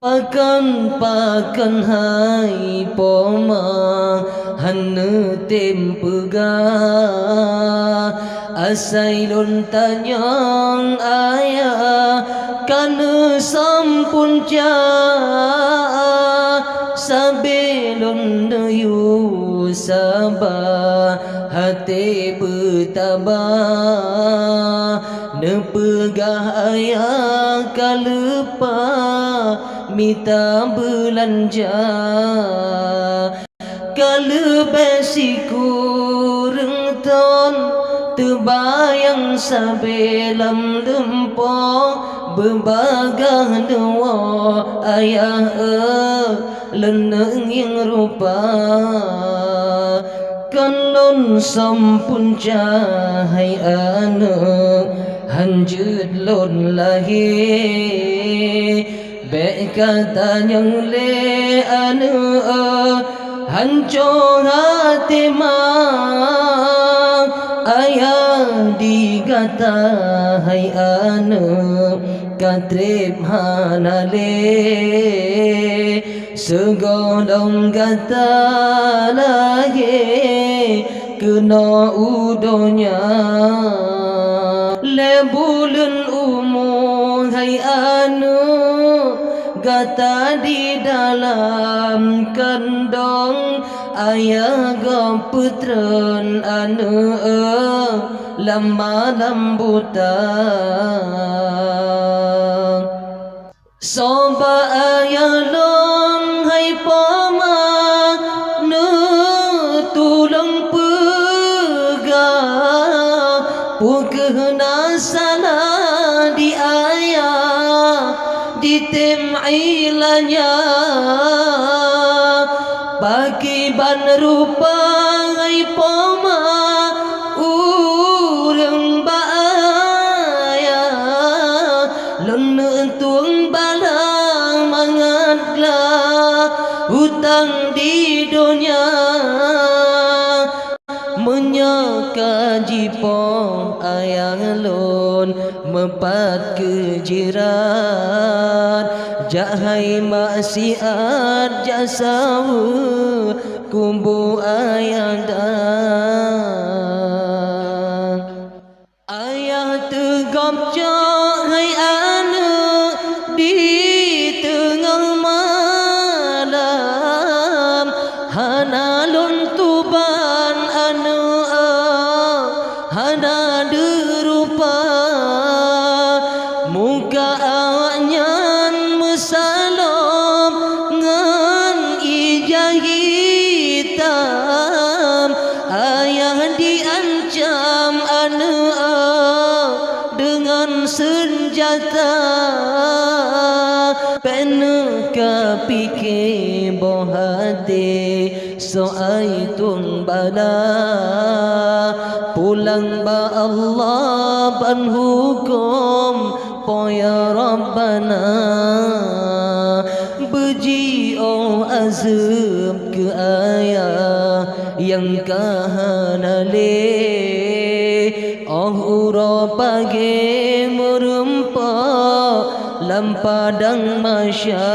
Pakan hai poma hana tem pega asai lon tanyang ayah kana sampun ja sabelon dayu sabah hati bertabah nepegah ayah kalupa minta belanja kalau besiku rengton terbayang sabelam lempo berbagah dua ayah leneng yang rupa kanon sampun cahai anak hanjut lon lahir Bek kata yang le anu hancur hati mak ayah digata hai anu katrip hanale segolong kata lagi kena udonya le bulan umur hai anu gata di dalam kandang ayah gaputran anu lama lambuta soba ayah long hai poma nu tulung pegah pukena salah di ayah ditem ilanya bagi ban rupa ai poma urang baaya lon tuang balang mangatlah hutang di dunia menyaka jipo ayang lon mepat kejirat jahai maksiat jasawu kumbu ayah dan ayah tegap cahai anak di tengah malam hana lon tuban anak hana derupa muka awaknya mesalam ngan ijah hitam ayah diancam anak dengan senjata peneka pikir bohati soai tung bala pulang ba Allah ban hukum poya Rabbana beji oh azab ke ayah yang kahanale oh ura pagi merempa lam padang masya